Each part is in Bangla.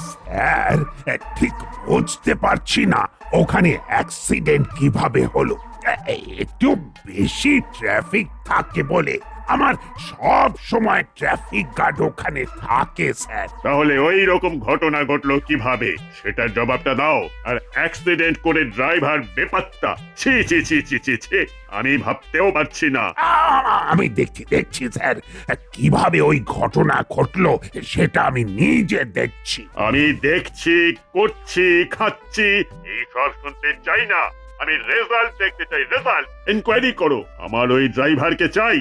স্যার, ঠিক বুঝতে পারছি না ওখানে অ্যাক্সিডেন্ট কিভাবে হলো। একটু বেশি ট্রাফিক থাকে বলে আমার সব সময় ট্রাফিক গার্ড ওখানে থাকে স্যার। তাহলে ওই রকম ঘটনা ঘটলো কিভাবে সেটার জবাবটা দাও। আর অ্যাক্সিডেন্ট করে ড্রাইভার বেপাত্তা, ছি ছি ছি ছি ছি ছি, আমি ভাবতেও পারছি না। আমি দেখছি স্যার, কিভাবে ওই ঘটনা ঘটলো সেটা আমি নিজে দেখছি। আমি দেখছি, করছি, খাচ্ছি, এইসব শুনতে চাই না। আমি রেজাল্ট দেখতে চাই, রেজাল্ট। ইনকোয়ারি করো, আমার ওই ড্রাইভারকে চাই।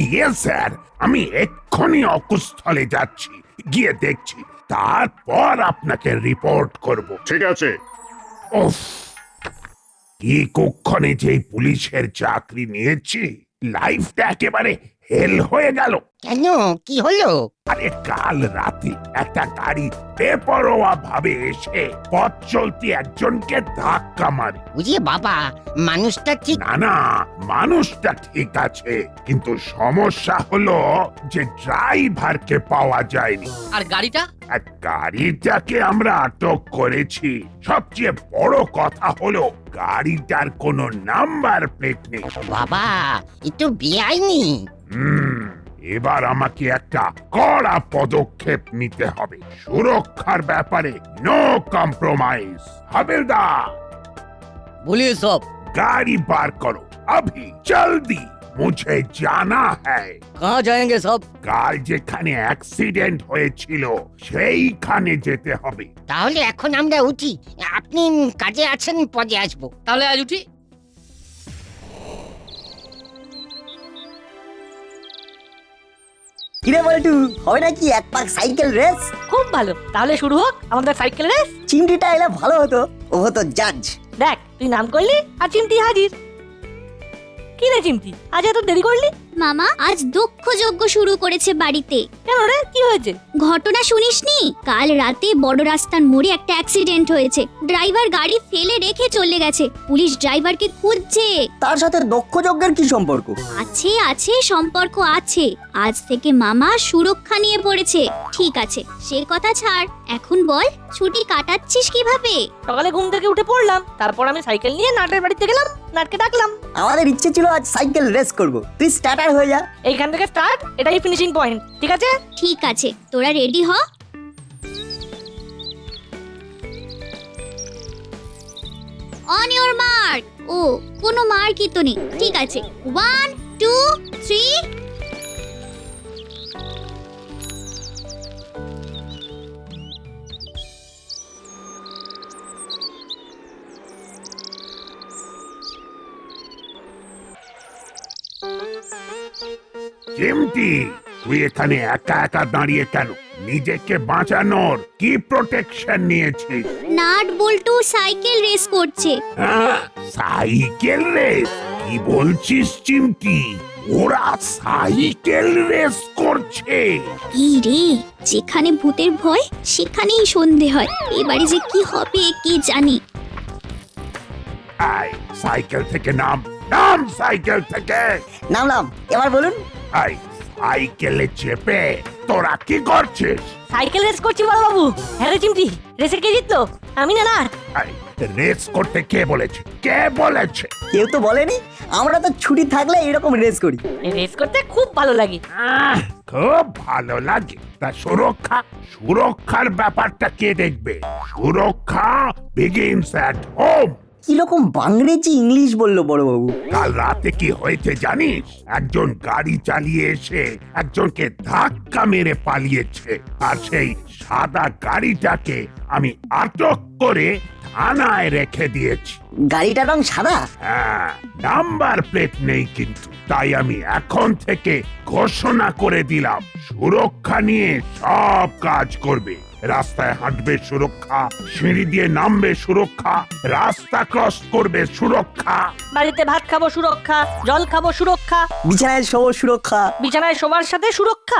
ইয়েস স্যার, আমি এক্ষুনি অকুস্থলে যাচ্ছি, গিয়ে দেখছি, তারপর আপনাকে রিপোর্ট করব। ঠিক আছে। উফ, কি কুক্ষণে যে পুলিশের চাকরি নিয়েছি, লাইফটা একেবারে হেল হয়ে গেল। কেন, কি হলো? আরে কাল রাতে একটা গাড়ি বেপরোয়া ভাবে এসে পথ চলতি একজনকে ধাক্কা মারে। বুঝিয়ে বাবা, মানুষটা ঠিক। না না, মানুষটা ঠিক আছে, কিন্তু সমস্যা হলো যে ড্রাইভারকে পাওয়া যায়নি। আর গাড়িটা? আর গাড়িটাকে আমরা আটক করেছি। সবচেয়ে বড় কথা হলো গাড়িটার কোনো নাম্বার প্লেট নেই। বাবা, এ তো বেআইনি। এবার আমাকে একটা কড়া পদক্ষেপ নিতে হবে। সুরক্ষার ব্যাপারে নো কম্প্রোমাইজ। হাবিলদার, बोलिए सब। गाड़ी पार करो अभी, जल्दी। मुझे जाना है। कहाँ जाएंगे सब? কাল যেখানে অ্যাক্সিডেন্ট হয়েছিল সেইখানে যেতে হবে। তাহলে এখন আমরা উঠি। আপনি কাজে আছেন, পরে আসবো। তাহলে আজ উঠি। কিরে বলটু, হবে নাকি এক পাক সাইকেল রেস? খুব ভালো, তাহলে শুরু হোক আমাদের সাইকেল রেস। চিমটিটা এলে ভালো হতো, ও হতো জাজ। দেখ, তুই নাম করলি আর চিমটি হাজির। কি রে চিমটি, আজ এত দেরি করলি? মামা আজ দক্ষ যজ্ঞ শুরু করেছে বাড়িতে। কেন রে, কি হয়েছে? ঘটনা শুনিসনি? কাল রাতে বড় রাস্তার মোড়ে একটা অ্যাক্সিডেন্ট হয়েছে। ড্রাইভার গাড়ি ফেলে রেখে চলে গেছে। পুলিশ ড্রাইভারকে খুঁজছে। তার সাথে দক্ষ যজ্ঞের কি সম্পর্ক? আছে আছে, সম্পর্ক আছে। আজ থেকে মামা সুরক্ষা নিয়ে পড়েছে। ঠিক আছে, সে কথা ছাড়, এখন বল ছুটি কাটাচ্ছিস কিভাবে? সকালে ঘুম থেকে উঠে পড়লাম, তারপর আমি সাইকেল নিয়ে নাটের বাড়িতে গেলাম, নাটকে ডাকলাম। আমাদের ইচ্ছে ছিল আজ সাইকেল রেস করব, তুই স্টার্টার হয়ে যা। এইখান থেকে স্টার্ট, এটাই ফিনিশিং পয়েন্ট, ঠিক আছে? ঠিক আছে, তোরা রেডি হ। On your mark. ও, কোনো মার্কই তো নেই। ঠিক আছে, 1 2 3। চিমটি, তুই এখানে একা একা দাঁড়িয়ে কেন? নিজেকে বাঁচানোর কি প্রোটেকশন নিয়েছিস? নাট বল্টু সাইকেল রেস করছে। হ্যাঁ, সাইকেল রেস? কি বলছিস চিমটি? ওরা সাইকেল রেস করছে? কি রে, যেখানে ভূতের ভয় সেখানেই সন্ধে হয়। এবারে যে কি হবে কে জানে। আয়, সাইকেল থেকে নাম, নাম সাইকেল থেকে। নামলাম, এবার বলুন। আয়, সাইকেলে চেপে তোরা কি করছিস? সাইকেল রেস করছি বড় বাবু। হ্যাঁ রে চিমটি, রেসে কে জিতলো? আমি না? না, আয়, রেস করতে কে বলেছে? কে বলেছে? কেউ তো বলেনি। আমরা তো ছুটি থাকলে এরকম রেস করি। রেস করতে খুব ভালো লাগে। খুব ভালো লাগে। তা সুরক্ষা, সুরক্ষার ব্যাপারটা কে দেখবে? সুরক্ষা বিগিনস অ্যাট হোম। কিরকম বাংরেজি ইংলিশ বললো বড়বাবু। কাল রাতে কি হয়েছে জানিস? একজন গাড়ি চালিয়ে এসে একজনকে ধাক্কা মেরে পালিয়েছে, আর সেই সাদা গাড়িটাকে আমি আটক করে থানায় রেখে দিয়েছি। গাড়িটার রং সাদা? হ্যাঁ, নাম্বার প্লেট নেই কিন্তু। তাই আমি এখন থেকে ঘোষণা করে দিলাম, সুরক্ষা নিয়ে সব কাজ করবে। রাস্তায় হাঁটবে সুরক্ষা, সিঁড়ি দিয়ে নামবে সুরক্ষা, রাস্তা ক্রস করবে সুরক্ষা, বাড়িতে ভাত খাবো সুরক্ষা, জল খাবো সুরক্ষা, বিছানায় শোবো সুরক্ষা। বিছানায় শোবার সাথে সুরক্ষা।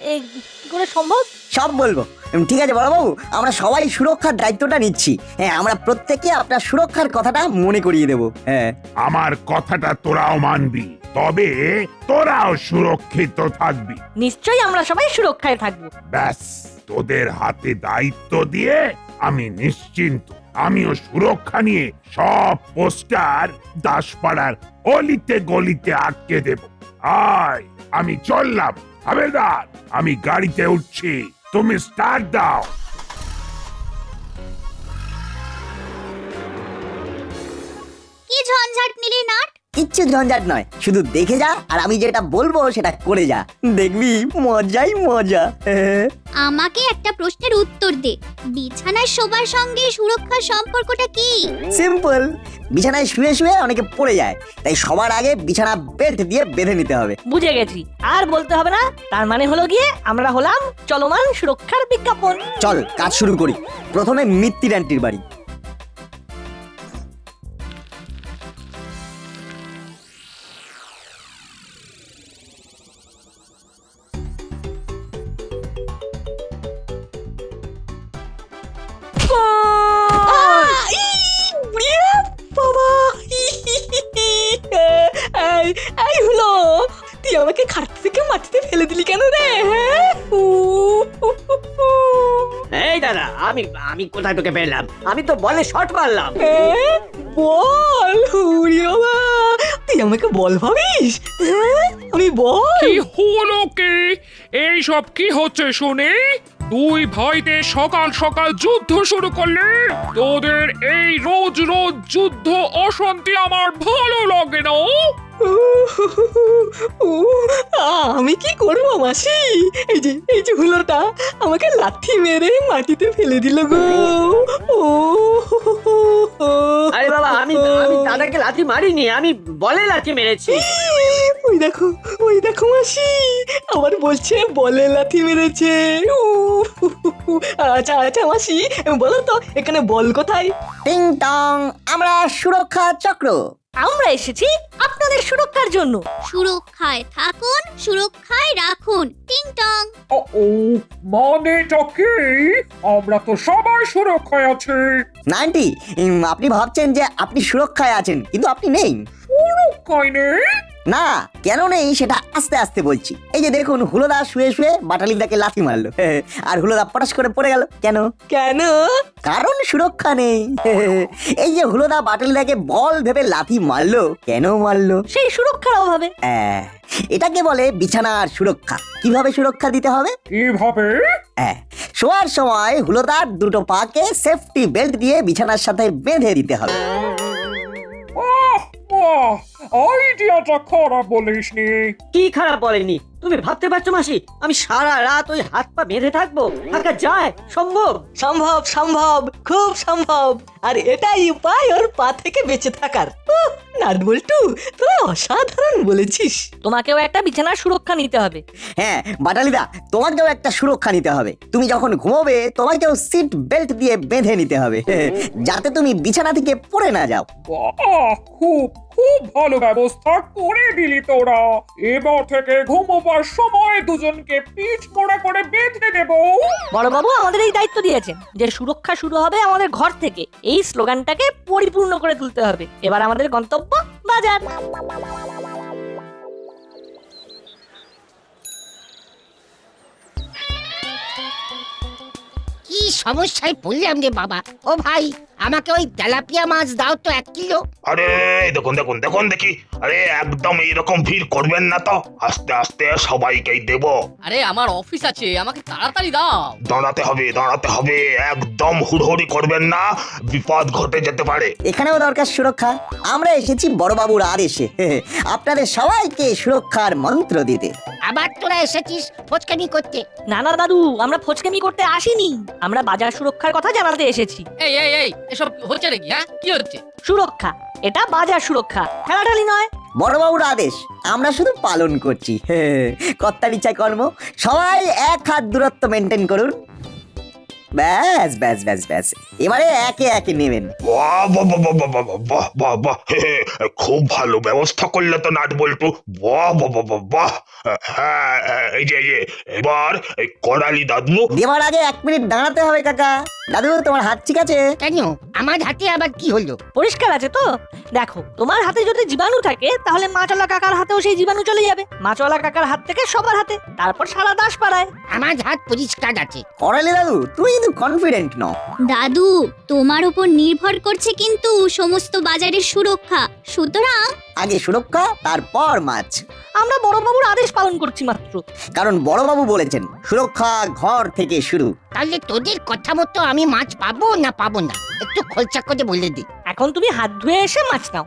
কি করে সম্ভব? সব বলবো। ঠিক আছে বড়বাবু, আমরা সবাই সুরক্ষার দায়িত্বটা নিচ্ছি। হ্যাঁ, আমরা প্রত্যেকে আপনার সুরক্ষার কথাটা মনে করিয়ে দেবো। হ্যাঁ, আমার কথাটা তোরাও মানবি, তবে তোরাও সুরক্ষিত থাকবি। নিশ্চয়ই আমরা সবাই সুরক্ষায় থাকবো। ব্যাস, তোদের হাতে দায়িত্ব দিয়ে আমি নিশ্চিন্ত। আমিও সুরক্ষা নিয়ে সব পোস্টার দাসপাড়ার অলিতে গলিতে আটকে দেব। আয়, আমি চললাম। হাবেদার, আমি গাড়িতে উঠছি, তুমি স্টার্ট দাও। কি ঝঞ্ঝাট নিলি নাট? কিচ্ছু ঝঞ্ঝাট নয়, শুধু দেখে যা আর আমি যেটা বলবো সেটা করে যা, দেখবি মজাই মজা। হ্যাঁ। আমাকে একটা প্রশ্নের উত্তর দে। বিছানায় শোবার সঙ্গে সুরক্ষার সম্পর্কটা কি? সিম্পল। বিছানায় শুয়ে শুয়ে অনেকে পড়ে যায়, তাই সবার আগে বিছানা বেল্ট দিয়ে বেঁধে নিতে হবে। বুঝে গেছি, আর বলতে হবে না। তার মানে হলো গিয়ে আমরা হলাম চলমান সুরক্ষার বিজ্ঞাপন। চল কাজ শুরু করি। প্রথমে মিত্তির আন্টির বাড়ি। বাবা, এই হলো, তুই আমাকে খাট থেকে মাটিতে ফেলে দিলি কেন রে? এই দাদা, আমি কোথায় তোকে পেলাম? আমি তো বলে শট মারলাম। বল, বাবা, তুই আমাকে বল ভাবিস? আমি বল। কি হলো কি? এই সব কি হচ্ছে শুনি? দুই ভাইতে সকাল সকাল যুদ্ধ শুরু করলে? তোদের এই রোজ রোজ যুদ্ধ অশান্তি আমার ভালো লাগে না। আমি কি করবো মাসি? এই যে হুলোটা আমাকে লাথি মেরে মাটিতে ফেলে দিল গো। আরে বাবা, আমি দাদাকে লাথি মারিনি, আমি বলে লাথি মেরেছি। ওই দেখো মাসি, আবার বলছে বলে লাথি মেরেছে। আচ্ছা মাসি, বলো তো এখানে বল কোথায়? টিং টং, আমরা সুরক্ষা চক্র। আমরা এসেছি আপনাদের সুরক্ষার জন্য। সুরক্ষায় থাকুন, সুরক্ষায় রাখুন। টিং টং। ও মানেটা কি? আমরা তো সবাই সুরক্ষায় আছি। নাইনটি, আপনি ভাবছেন যে আপনি সুরক্ষায় আছেন, কিন্তু আপনি নেই। সুরক্ষায় নেই? না, কেন নেই সেটা আস্তে আস্তে বলছি। এই যে দেখুন, হুলোদা শুয়ে শুয়ে বাটালিদাকে লাথি মারলো, আর হুলোদা পটাশ করে পড়ে গেল। কেন? কারণ সুরক্ষা নেই। এই যে হুলোদা বাটালিদাকে বল ভেবে লাথি মারলো, কেন মারলো? সেই সুরক্ষার অভাবে। এটাকে বলে বিছানার সুরক্ষা। কিভাবে সুরক্ষা দিতে হবে? কিভাবে? শোয়ার সময় হুলোদার দুটো পাকে সেফটি বেল্ট দিয়ে বিছানার সাথে বেঁধে দিতে হবে। আইডিয়াটা খারাপ বলিসনি। কি খারাপ বলেনি? তুমি ভাবতে পারছো মাসি, আমি সারা রাত ওই হাত পা বেঁধে থাকবো? থাকা যায়? সম্ভব? সম্ভব, খুব সম্ভব। আর এটাই উপায় ওর পা থেকে বেঁচে থাকার। নাট বল্টু, তুই অসাধারণ বলেছিস। তোমাকেও একটা বিছানার সুরক্ষা নিতে হবে। হ্যাঁ বাটালিদা, তোমাকেও একটা সুরক্ষা নিতে হবে। তুমি যখন ঘুমোবে তোমাকেও সিট বেল্ট দিয়ে বেঁধে নিতে হবে, যাতে তুমি বিছানা থেকে পড়ে না যাও। বাহ, খুব খুব ভালো ব্যবস্থা করে দিলি তোরা। এবার থেকে ঘুমোবার সময় দুজনকে পিঠ মোড়া করে বেঁধে দেব। বড়বাবু আমাদের এই দায়িত্ব দিয়েছেন যে সুরক্ষা শুরু হবে আমাদের ঘর থেকে। এই স্লোগানটাকে পরিপূর্ণ করে তুলতে হবে। এবার আমাদের গন্তব্য বাজার। কি সমস্যায় পড়লাম রে বাবা। ও ভাই, আমাকে ওই তেলাপিয়া মাছ দাও তো 1 কিলো। আরে দেখুন দেখি, আরে একদম এইরকম ভিড় করবেন না তো, আস্তে আস্তে সবাইকেই দেব। আরে আমার অফিস আছে, আমাকে তাড়াতাড়ি দাও। দাঁড়াতে হবে, একদম হুড়হুড়ি করবেন না, বিপদ ঘটে যেতে পারে। এখানেও দরকার সুরক্ষা। আমরা এসেছি বড়বাবুর আদেশে, আপনাদের সবাইকে সুরক্ষার মন্ত্র দিতে। আবার তোরা এসেছিস ফচকানি করতে? না দাদু, আমরা ফচকামি করতে আসিনি। আমরা বাজার সুরক্ষার কথা জানাতে এসেছি। এই এসব হচ্ছে নাকি? হ্যাঁ, কি হচ্ছে? সুরক্ষা, এটা বাজার সুরক্ষা, ঠেলাঠালি নয়। বড়বাবুর আদেশ আমরা শুধু পালন করছি। কর্তার ইচ্ছায় কর্ম। সবাই 1 হাত দূরত্ব মেনটেন করুন। ব্যাস ব্যাস ব্যাস ব্যাস, এবারে একে একে নেবেন। বাহ বাহ বাহ বাহ বাহ বাহ বাহ বাহ বাহ, হে, হে, খুব ভালো ব্যবস্থা করলে তো নাট বল্টু। বাহ বাহ বাহ বাহ বাহ। হ্যাঁ, এই যে এবার এই করালি দাদু। দেওয়ার আগে 1 মিনিট দাঁড়াতে হবে কাকা। দাদু তোমার হাত ঠিক আছে? কেন আমার হাতে আবার কি হলো? পরিষ্কার আছে তো? দেখো, তোমার হাতে যদি জীবাণু থাকে তাহলে মাছওয়ালা কাকার হাতেও সেই জীবাণু চলে যাবে। মাছওয়ালা কাকার হাত থেকে সবার হাতে, তারপর সারা দাস পাড়ায়। আমার হাত পরিষ্কার আছে। করালি দাদু তুমি কিন্তু কনফিডেন্ট নও। দাদু তোমার উপর নির্ভর করছে কিন্তু সমস্ত বাজারের সুরক্ষা, সুতরাং আগে সুরক্ষা, তারপর মাছ। আমরা বড়বাবুর আদেশ পালন করছি মাত্র। কারণ বড়বাবু বলেছেন সুরক্ষা ঘর থেকে শুরু। তাহলে তোদের কথা মতো আমি মাছ পাবো না পাবো না একটু খোলসা করে বলে দি। এখন তুমি হাত ধুয়ে এসে মাছ নাও।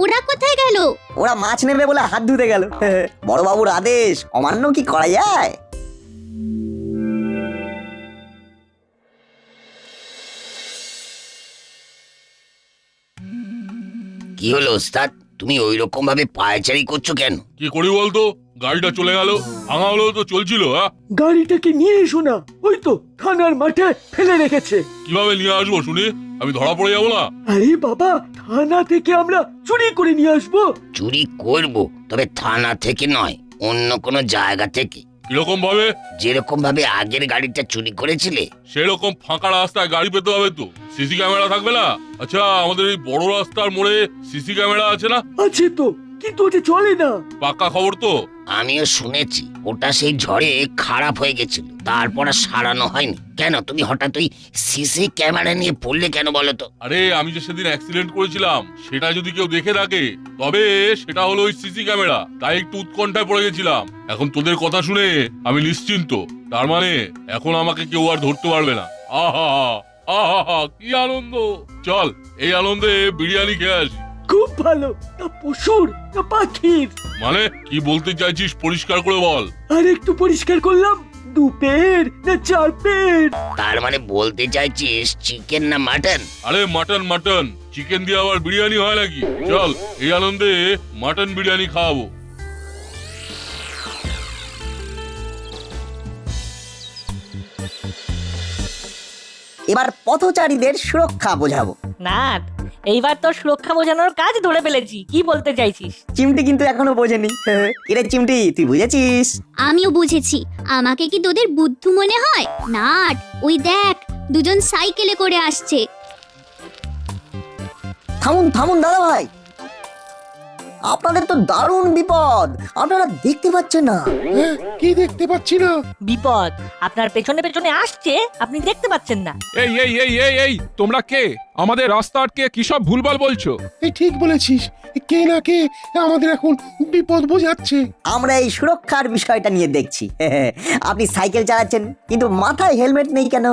ওরা কোথায় গেল? ওরা মাছ নেবে বলে হাত ধুতে গেল। বড়বাবুর আদেশ অমান্য কি করা যায়? কি হলো ওস্তাদ, তুমি ওই রকম ভাবে পায়চারি করছো কেন? কি করি বলতো, গাড়িটা চলে গেল, ভাঙা হলেও তো চলছিল। হ্যাঁ, গাড়িটাকে নিয়ে এসো না, ওই তো থানার মাঠে ফেলে রেখেছে। কিভাবে নিয়ে আসবো শুনি? আমি ধরা পড়ে যাবো না? আরে বাবা, থানা থেকে আমরা চুরি করে নিয়ে আসবো। চুরি করব, তবে থানা থেকে নয়, অন্য কোনো জায়গা থেকে। কিরকম ভাবে? যেরকম ভাবে আগের গাড়িটা চুরি করেছিলে। সেরকম ফাঁকা রাস্তায় গাড়ি পেতে হবে তো, সিসি ক্যামেরা থাকবে না? আচ্ছা, আমাদের এই বড় রাস্তার মোড়ে সিসি ক্যামেরা আছে না? আছে তো, কিন্তু ওটা চলে না। পাক্কা খবর তো? আমিও শুনেছি ওটা সেই ঝড়ে খারাপ হয়ে গেছিল, তারপর আর সারানো হয়নি। কেন তুমি হঠাৎ ওই সিসি ক্যামেরা নিয়ে পড়লে কেন বলো তো? আরে আমি যে সেদিন অ্যাক্সিডেন্ট করেছিলাম, সেটা যদি কেউ দেখে থাকে তবে সেটা হলো ওই সিসি ক্যামেরা, তাই একটু উৎকণ্ঠায় পড়ে গেছিলাম। এখন তোদের কথা শুনে আমি নিশ্চিন্ত, তার মানে এখন আমাকে কেউ আর ধরতে পারবে না। আহা আহা, কি আনন্দ! চল, এই আনন্দে বিরিয়ানি খেয়ে আসি। খুব ভালো। তা পশুর না পাখির? মানে কি বলতে চাইছিস পরিষ্কার করে বল। আর একটু পরিষ্কার করলাম, 2 পের না 4 পের? তার মানে বলতে চাইছিস চিকেন না মাটন? আরে মাটন মাটন, চিকেন দিয়ে আবার বিরিয়ানি হয় নাকি? চল, এই আনন্দে মাটন বিরিয়ানি খাওয়াবো। এবার পথচারীদের সুরক্ষা বোঝাবো। না, এইবার তো সুরক্ষা বোঝানোর কাজ ধরে ফেলেছি। কি বলতে চাইছিস? চিমটি কিন্তু এখনো বোঝেনি। এরে চিমটি, তুই বুঝেছিস? আমিও বুঝেছি। আমাকে কি তোদের বুদ্ধু মনে হয়? নাট, ওই দেখ দুজন সাইকেলে করে আসছে। থামুন থামুন দাদা ভাই, আপনাদের তো দারুণ বিপদ, আপনারা দেখতে পাচ্ছেন না। কি দেখতে পাচ্ছি না? বিপদ আপনার পেছনে পেছনে আসছে, আপনি দেখতে পাচ্ছেন না। এই এই এই এই এই তোমরা কে? আমাদের রাস্তা আটকে কি সব ভুলভাল বলছো? এই ঠিক বলেছিস, কে না কে আমাদের এখন বিপদ বোঝাচ্ছে। আমরা এই সুরক্ষার বিষয়টা নিয়ে দেখছি। আপনি সাইকেল চালাচ্ছেন কিন্তু মাথায় হেলমেট নেই কেন?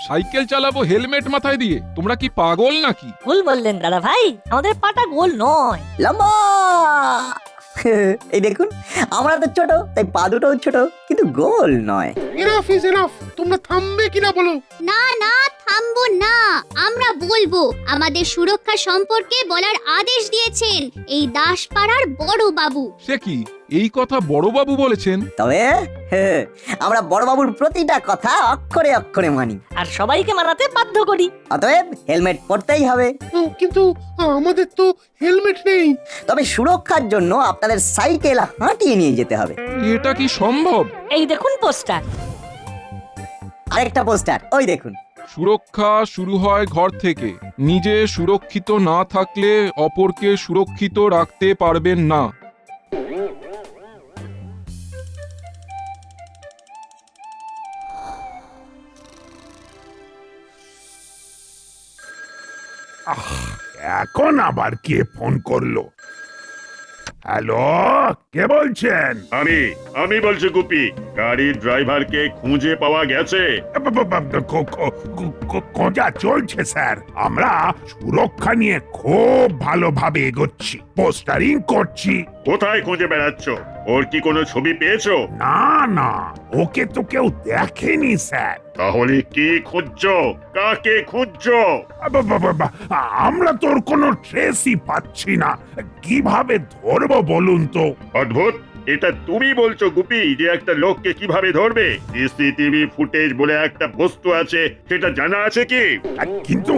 সাইকেল চালাবো হেলমেট মাথায় দিয়ে? তোমরা কি পাগল নাকি? ভুল বললেন দাদা ভাই, আমাদের পাটা গোল নয়, লম্বা। এই দেখুন, আমরা তো ছোট, তাই পা দুটোও ছোট, কিন্তু গোল নয়। এনাফ ইজ এনাফ, তোমরা থামবে কিনা বলো? না না, থামবো না, আমরা বলবো। আমাদের সুরক্ষা সম্পর্কে বলার আদেশ দিয়েছেন এই দাসপাড়ার বড় বাবু। সে কি, এই কথা বড়বাবু বলেছেন? তবে আমরা বড়বাবুর প্রতিটা কথা অক্ষরে অক্ষরে মানি, আর সবাইকে মানাতে বাধ্য করি। অতএব হেলমেট পরতেই হবে। কিন্তু আমাদের তো হেলমেট নেই। তবে সুরক্ষার জন্য আপনাদের সাইকেল হাঁটিয়ে নিয়ে যেতে হবে। এটা কি সম্ভব? এই দেখুন পোস্টার। আরেকটা পোস্টার, ওই দেখুন। সুরক্ষা শুরু হয় ঘর থেকে। নিজে সুরক্ষিত না থাকলে অপরকে সুরক্ষিত রাখতে পারবেন না। এখন আবার কে ফোন করলো? হ্যালো, কে বলছেন? আমি বলছি গুপি, গাড়ির ড্রাইভারকে খুঁজে পাওয়া গেছে? খোঁজা চলছে স্যার। আমরা সুরক্ষা নিয়ে খুব ভালোভাবে এগোচ্ছি, পোস্টারিং করছি। কোথায় খুঁজে বেড়াচ্ছ? ওর কি কোনো ছবি পেয়েছো? না না, ওকে তো কেউ দেখেনি স্যার। তাহলে কি খুঁজছো? কাকে খুঁজছো? আমরা তোর কোনো ট্রেসই পাচ্ছি না, কিভাবে ধরবো বলুন তো? অদ্ভুত, এটা তুমি বলছো গুপি যে একটা লোককে কিভাবে ধরবে? সিসিটিভি ফুটেজ বলে একটা বস্তু আছে, সেটা জানা আছে কি? কিন্তু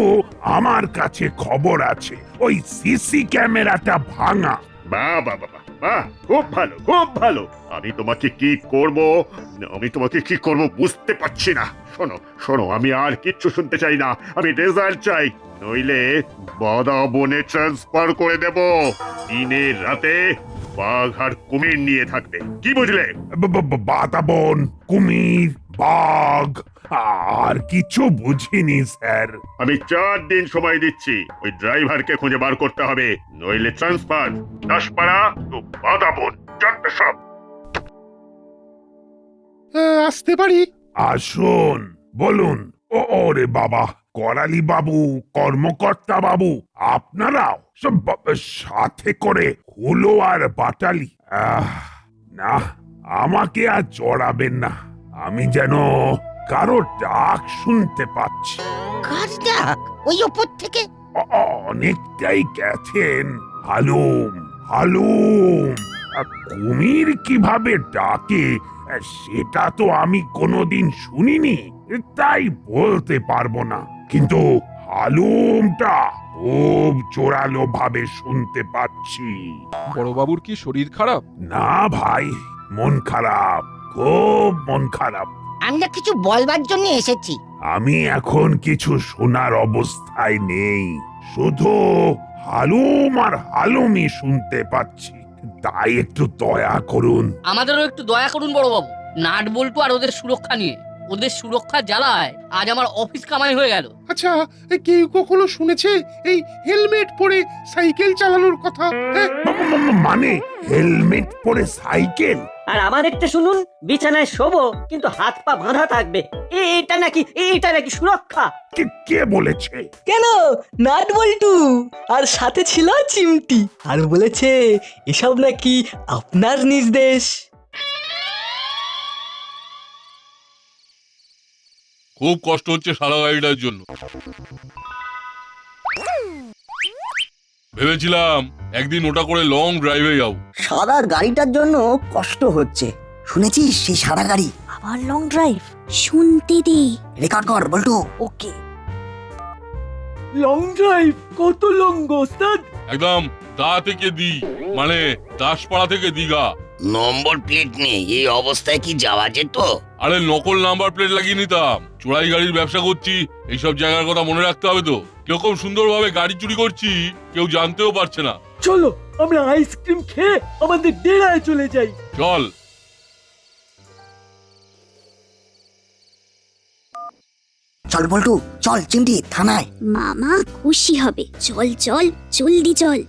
আমার কাছে খবর আছে ওই সিসি ক্যামেরাটা ভাঙা। বাহ বাহ বাহ বাহ, বাহ, খুব ভালো খুব ভালো। আমি তোমাকে কি করব বুঝতে পারছি না। শোনো শোনো, আমি আর কিচ্ছু শুনতে চাই না, আমি রেজাল্ট চাই, নইলে বাদা বনে ট্রান্সফার করে দেব। দিনের রাতে বাঘ আর কুমির নিয়ে থাকবে, কি বুঝলে? বাতাবন, কুমির, বাঘ, আর কিছু বুঝিনি স্যার। আমি 4 দিন সময় দিচ্ছি, ওই ড্রাইভারকে খুঁজে বার করতে হবে, নইলে ট্রান্সফার। দাসপাড়া তো বাদাবন, চারটে সব। আসতে পারি? আসুন, বলুন। ওরে বাবা, করালি বাবু, কর্মকর্তা বাবু, আপনারাও সব সাথে করে হুলো আর বাটালি। না, আমাকে আর জড়াবেন না, আমি যেন কারো ডাক শুনতে পাচ্ছি। কার ডাক? ওই ওপর থেকে? অনেকটাই গেছেন। হালুম হালুম। কুমির কিভাবে ডাকে সেটা তো আমি কোনোদিন শুনিনি, তাই বলতে পারবো না, কিন্তু হালুমটা খুব জোরালো ভাবে শুনতে পাচ্ছি। বড়বাবুর কি শরীর খারাপ? না ভাই, মন খারাপ, খুব মন খারাপ। আমরা কিছু বলবার জন্য এসেছি। আমি এখন কিছু শোনার অবস্থায় নেই, শুধু হালুম আর হালুমই শুনতে পাচ্ছি, তাই একটু দয়া করুন। আমাদেরও একটু দয়া করুন বড়বাবু। নাট বল্টু আর ওদের সুরক্ষা নিয়ে, ওদের সুরক্ষার জ্বালায় আজ আমার অফিস কামাই হয়ে গেল। আচ্ছা, কেউ কখনো শুনেছে এই হেলমেট পরে সাইকেল চালানোর কথা? মানে হেলমেট পরে সাইকেল? আর আমার একটা শুনুন, বিছানায় শোবো কিন্তু হাত পা বাঁধা থাকবে, এটা নাকি সুরক্ষা? কে বলেছে? কেন, নাট বল্টু আর সাথে ছিল চিমটি, আর বলেছে এসব নাকি আপনার নির্দেশ। খুব কষ্ট হচ্ছে সারা গাড়িটার জন্য। ভেবেছিলাম একদিন ওটা করে লং ড্রাইভে যাও। সাদা গাড়িটার জন্য কষ্ট হচ্ছে, শুনেছিস সেই সাদা গাড়ি? আবার লং ড্রাইভ? শুনতে দে। রেকর্ড কর বল্টু। ওকে। Long drive? কত লং গো ওস্তাদ? একদম দা থেকে দি, মানে দাসপাড়া থেকে দীঘা। নম্বর প্লেট নেই, এই অবস্থায় কি যাওয়া যেত? আরে নকল নাম্বার প্লেট লাগিয়ে নিতাম। চোরাই গাড়ির ব্যবসা করছি, এইসব জায়গার কথা মনে রাখতে হবে তো। কিরকম সুন্দরভাবে গাড়ি চুরি করছি কেউ জানতেও পারছে না। চলো আমরা আইসক্রিম খেয়ে আমাদের ডেরায় চলে যাই। চল। চল বল্টু, চল চিমটি থানায়। মামা খুশি হবে। চল চল, জলদি চল।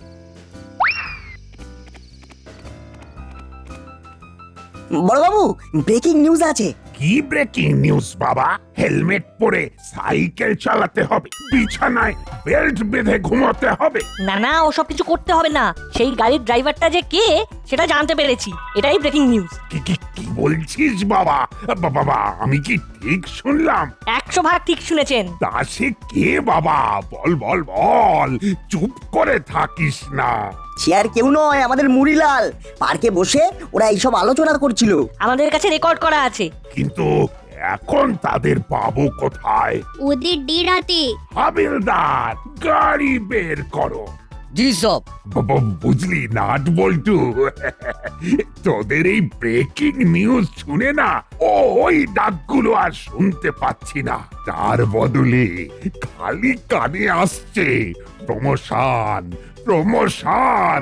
বড়বাবু, ব্রেকিং নিউজ আছে। কি ব্রেকিং নিউজ বাবা? হেলমেট পরে সাইকেল চালাতে হবে, বিছানায় বেল্ট বেঁধে ঘুমাতে হবে? না না, ওসব কিছু করতে হবে না, সেই গাড়ির ড্রাইভারটা যে কে সেটা জানতে পেরেছি, এটাই ব্রেকিং নিউজ। কি বলছিস বাবা? বাবা, আমি কি ঠিক শুনলাম? 100% ঠিক শুনেছেন। তা সে কে বাবা? বল বল বল, চুপ করে থাকিস না। সে আর কেউ নয়, আমাদের মুড়িলাল। পার্কে বসে ওরা এইসব আলোচনা করছিল, আমাদের কাছে রেকর্ড করা আছে। কিন্তু এখন তাদের পাবো কোথায়? ওদের ডেরাতে। হাবিলদার, গাড়ি বের করো। জি সব। বুঝলি নাট বল্টু, তোদের এই ব্রেকিং নিউজ শুনে না ওই ডাকগুলো আর শুনতে পাচ্ছি না, তার বদলে খালি কানে আসছে প্রমোশন প্রমোশন।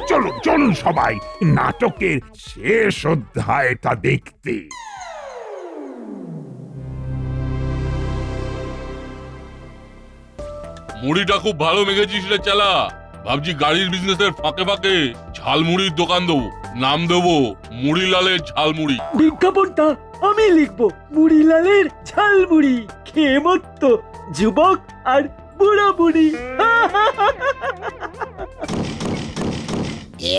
চলো চলুন সবাই নাটকের শেষ অধ্যায়টা দেখতে। মুড়িটা খুব ভালো মেখেছিস রে চালা। ভাবছি গাড়ির বিজনেসের ফাঁকে ফাঁকে ঝালমুড়ির দোকান দেবো, নাম দেবো মুড়িলালের ঝালমুড়ি। বিজ্ঞাপনটা আমি লিখবো, মুড়িলালের ঝালমুড়ি, খেয়ে মত্ত যুবক আর বুড়া বুড়ি।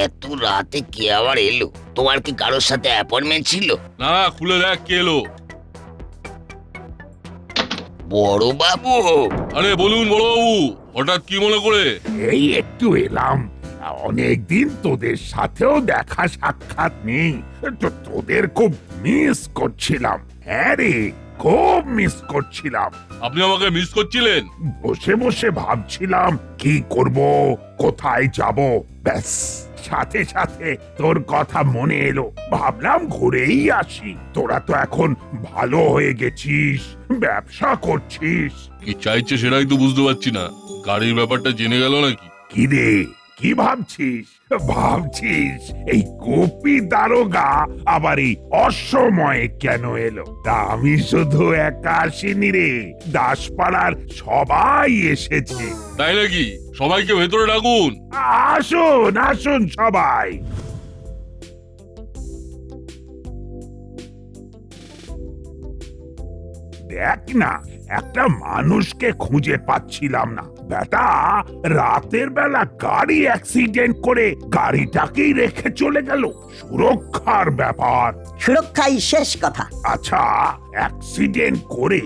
এত রাতে কে আবার এলো? তোমার কি কারোর সাথে অ্যাপয়েন্টমেন্ট ছিল? না, খুলে দেখ কে এলো। বড় বাবু। আরে বলুন বড়বাবু, হঠাৎ কি মনে করে? এই একটু এলাম, অনেকদিন তোদের সাথেও দেখা সাক্ষাৎ নেই, তো তোদের খুব মিস করছিলাম। হ্যাঁ রে, খুব মিস করছিলাম। আপনি আমাকে মিস করছিলেন? বসে বসে ভাবছিলাম কি করব, কোথায় যাব, ব্যাস সাথে সাথে তোর কথা মনে এলো, ভাবলাম ঘুরেই আসি। তোরা তো এখন ভালো হয়ে গেছিস, ব্যবসা করছিস। কি চাইছে সেটাই তো বুঝতে পারছি না। গাড়ির ব্যাপারটা জেনে গেল নাকি? কি রে, কি ভাবছিস? ভাবছিস এই গোপী দারোগা আবার এই অসময়ে কেন এলো? তা আমি শুধু একা আসিনি রে, দাসপাড়ার সবাই এসেছে। তাই নাকি? সবাইকে ভেতরে ডাকুন। আসুন আসুন সবাই। দেখ না, একটা মানুষকে খুঁজে পাচ্ছিলাম না। বেটা রাতের বেলা গাড়ি অ্যাক্সিডেন্ট করে গাড়িটাকেই রেখে চলে গেল। সুরক্ষার ব্যাপার। সুরক্ষাই শেষ কথা। আচ্ছা, অ্যাক্সিডেন্ট করে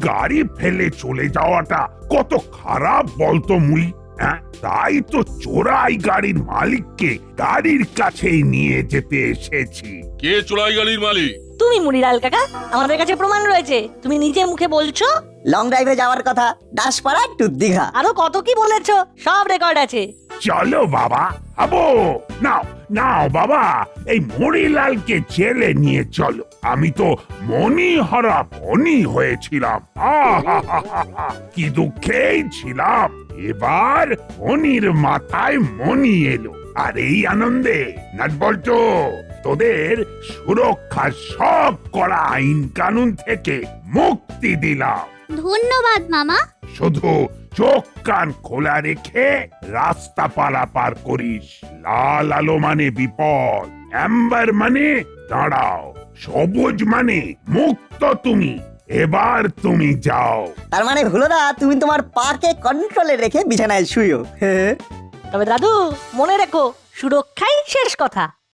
গাড়ি ফেলে চলে যাওয়াটা কত খারাপ বলতো মুই? হ্যাঁ, তাই তো চোরাই গাড়ির মালিককে গাড়ির কাছেই নিয়ে যেতে এসেছি। কে চোরাই গাড়ির মালিক? তুমি মুড়িলাল কাকা, আমাদের কাছে প্রমাণ রয়েছে, তুমি নিজে মুখে বলছো। লং ড্রাইভে যাওয়ার কথা, দাসপাড়া টু দীঘা। আরো কত কি বলেছো, সব রেকর্ড আছে। চলো বাবা, আবো নাও নাও বাবা, এই মরিলালকে জেলে নিয়ে চলো। আমি তো মনিহারা বনি হয়েছিলাম, আহাহাহাহা, কি দুঃখেই ছিলাম। এবার মনির মাথায় মনি এলো, আর এই আনন্দে নাটবল্টু তোদের সুরক্ষা সব করা আইন কানুন থেকে মুক্তি দিলাম। ধন্যবাদ মামা। শুধু চোখ কান খোলা রেখে রাস্তা পারাপার করিস। লাল আলো মানে বিপদ, অ্যাম্বার মানে দাঁড়াও, সবুজ মানে মুক্ত তুমি। এবার তুমি যাও। তার মানে হুলোদা, তুমি তোমার পাকে কন্ট্রোলে রেখে বিছানায় শুয়ো। তবে দাদু, মনে রেখো, সুরক্ষাই শেষ কথা।